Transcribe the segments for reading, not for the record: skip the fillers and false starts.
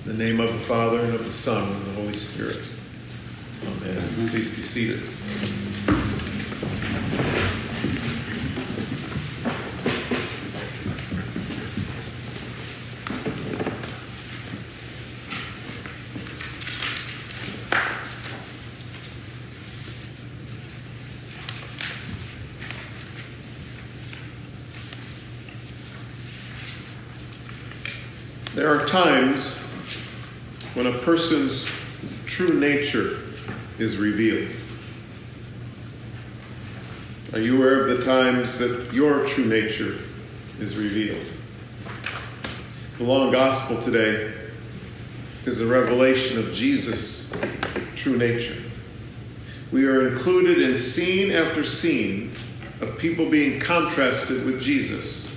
In the name of the Father, and of the Son, and of the Holy Spirit. Amen. Please be seated. There are times when a person's true nature is revealed. Are you aware of the times that your true nature is revealed? The long gospel today is a revelation of Jesus' true nature. We are included in scene after scene of people being contrasted with Jesus,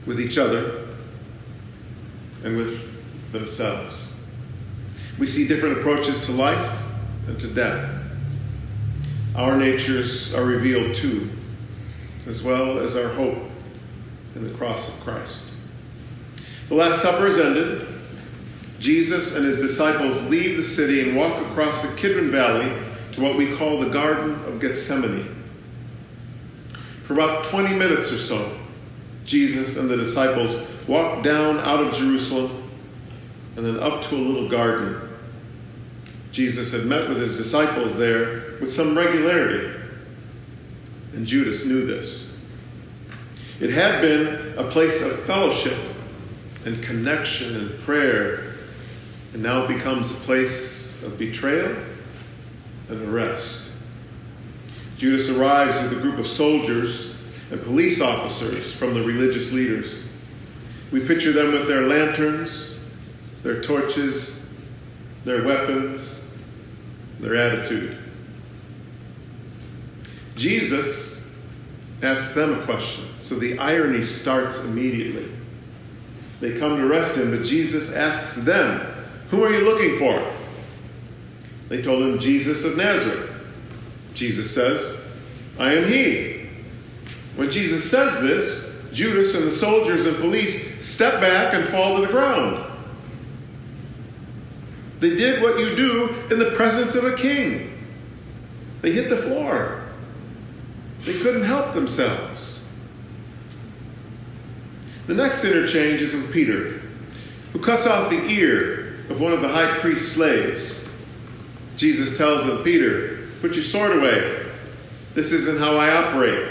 with each other, and with themselves. We see different approaches to life and to death. Our natures are revealed too, as well as our hope in the cross of Christ. The Last Supper is ended. Jesus and his disciples leave the city and walk across the Kidron Valley to what we call the Garden of Gethsemane. For about 20 minutes or so, Jesus and the disciples walked down out of Jerusalem and then up to a little garden. Jesus had met with his disciples there with some regularity, and Judas knew this. It had been a place of fellowship and connection and prayer, and now it becomes a place of betrayal and arrest. Judas arrives with a group of soldiers and police officers from the religious leaders. We picture them with their lanterns, their torches, their weapons, their attitude. Jesus asks them a question, so the irony starts immediately. They come to arrest him, but Jesus asks them, "Who are you looking for?" They told him, "Jesus of Nazareth." Jesus says, "I am he." When Jesus says this, Judas and the soldiers and police step back and fall to the ground. They did what you do in the presence of a king. They hit the floor. They couldn't help themselves. The next interchange is with Peter, who cuts off the ear of one of the high priest's slaves. Jesus tells him, "Peter, put your sword away. This isn't how I operate."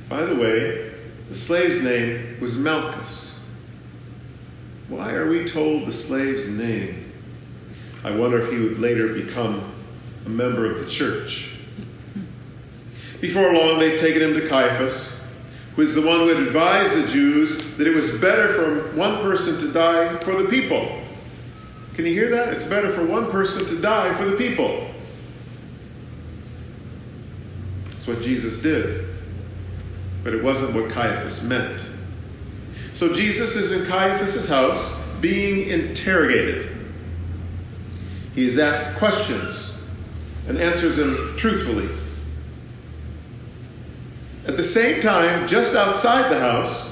By the way, the slave's name was Malchus. Why are we told the slave's name? I wonder if he would later become a member of the church. Before long, they've taken him to Caiaphas, who is the one who had advised the Jews that it was better for one person to die for the people. Can you hear that? It's better for one person to die for the people. That's what Jesus did. But it wasn't what Caiaphas meant. So Jesus is in Caiaphas' house being interrogated. He is asked questions and answers them truthfully. At the same time, just outside the house,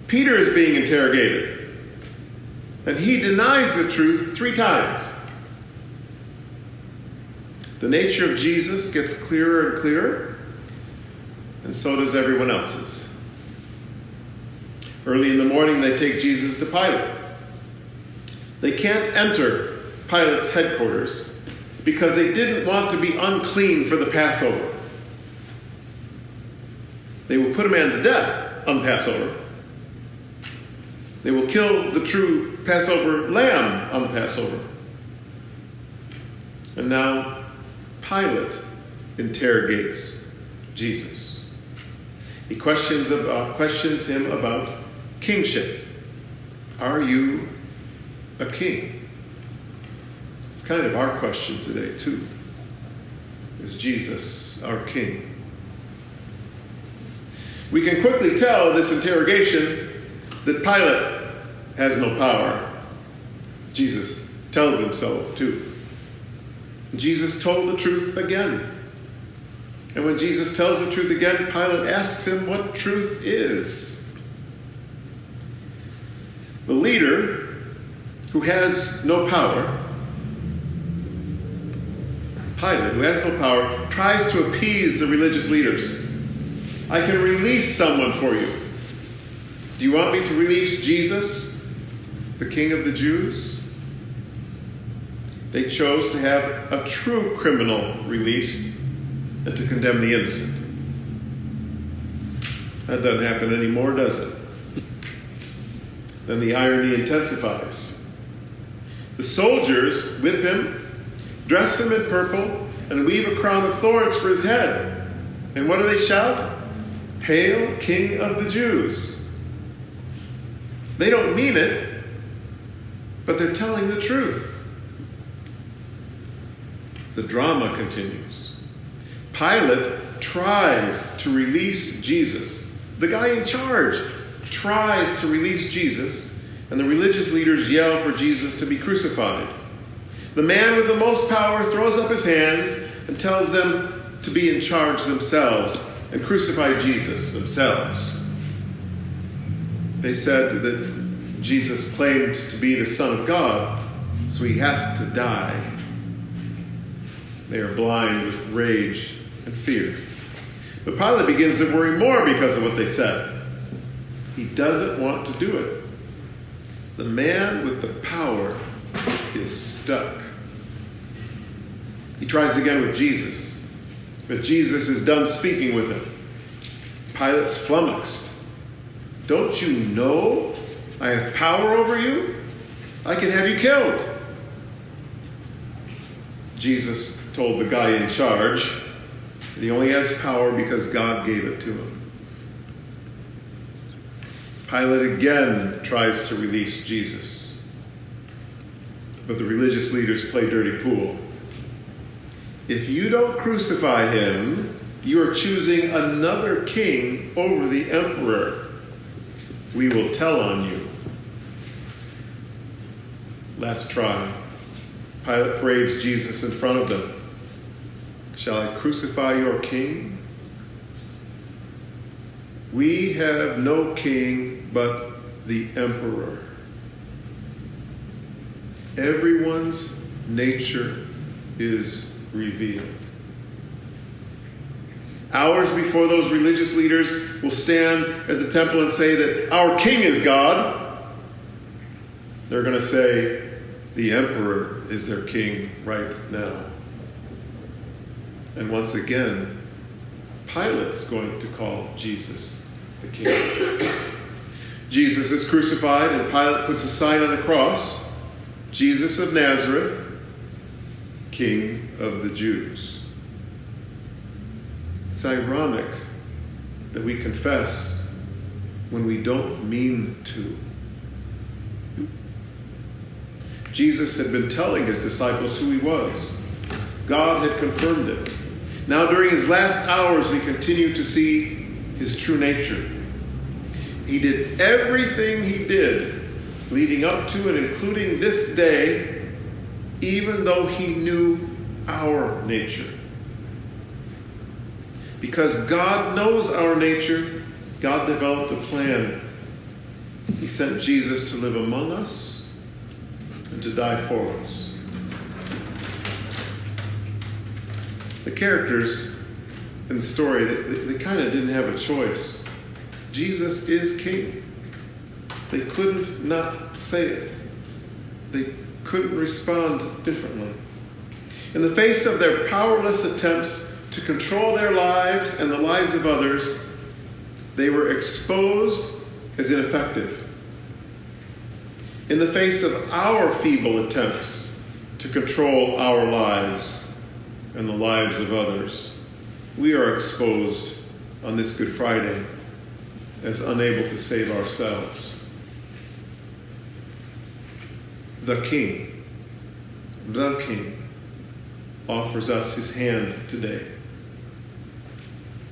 Peter is being interrogated. And he denies the truth 3 times. The nature of Jesus gets clearer and clearer, and so does everyone else's. Early in the morning, they take Jesus to Pilate. They can't enter Pilate's headquarters because they didn't want to be unclean for the Passover. They will put a man to death on Passover. They will kill the true Passover lamb on the Passover. And now Pilate interrogates Jesus. He questions him about kingship. Are you a king? It's kind of our question today, too. Is Jesus our king? We can quickly tell in this interrogation that Pilate has no power. Jesus tells him so, too. Jesus told the truth again. And when Jesus tells the truth again, Pilate asks him what truth is. The leader who has no power, Pilate, who has no power, tries to appease the religious leaders. I can release someone for you. Do you want me to release Jesus, the King of the Jews? They chose to have a true criminal released and to condemn the innocent. That doesn't happen anymore, does it? Then the irony intensifies. The soldiers whip him, dress him in purple, and weave a crown of thorns for his head. And what do they shout? Hail, King of the Jews. They don't mean it, but they're telling the truth. The drama continues. Pilate tries to release Jesus. The guy in charge tries to release Jesus, and the religious leaders yell for Jesus to be crucified. The man with the most power throws up his hands and tells them to be in charge themselves and crucify Jesus themselves. They said that Jesus claimed to be the Son of God, so he has to die. They are blind with rage and fear. But Pilate begins to worry more because of what they said. He doesn't want to do it. The man with the power is stuck. He tries again with Jesus, but Jesus is done speaking with him. Pilate's flummoxed. Don't you know I have power over you? I can have you killed. Jesus told the guy in charge that he only has power because God gave it to him. Pilate again tries to release Jesus, but the religious leaders play dirty pool. If you don't crucify him, you are choosing another king over the emperor. We will tell on you. Last try. Pilate parades Jesus in front of them. Shall I crucify your king? We have no king but the emperor. Everyone's nature is revealed. Hours before those religious leaders will stand at the temple and say that our king is God, they're going to say the emperor is their king right now. And once again, Pilate's going to call Jesus the king. Jesus is crucified, and Pilate puts a sign on the cross, Jesus of Nazareth, King of the Jews. It's ironic that we confess when we don't mean to. Jesus had been telling his disciples who he was. God had confirmed it. Now during his last hours, we continue to see his true nature. He did everything he did leading up to and including this day, even though he knew our nature. Because God knows our nature, God developed a plan. He sent Jesus to live among us and to die for us. The characters in the story, they kind of didn't have a choice. Jesus is king. They couldn't not say it. They couldn't respond differently. In the face of their powerless attempts to control their lives and the lives of others, they were exposed as ineffective. In the face of our feeble attempts to control our lives and the lives of others, we are exposed on this Good Friday as unable to save ourselves. The King offers us his hand today.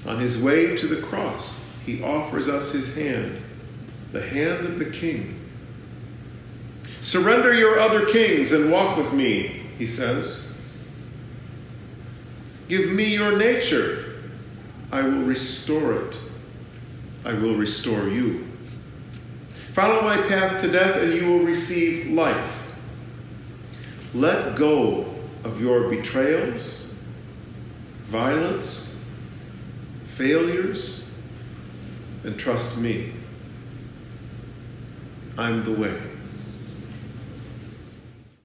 On his way to the cross, he offers us his hand, the hand of the King. Surrender your other kings and walk with me, he says. Give me your nature. I will restore it. I will restore you. Follow my path to death and you will receive life. Let go of your betrayals, violence, failures, and trust me. I'm the way.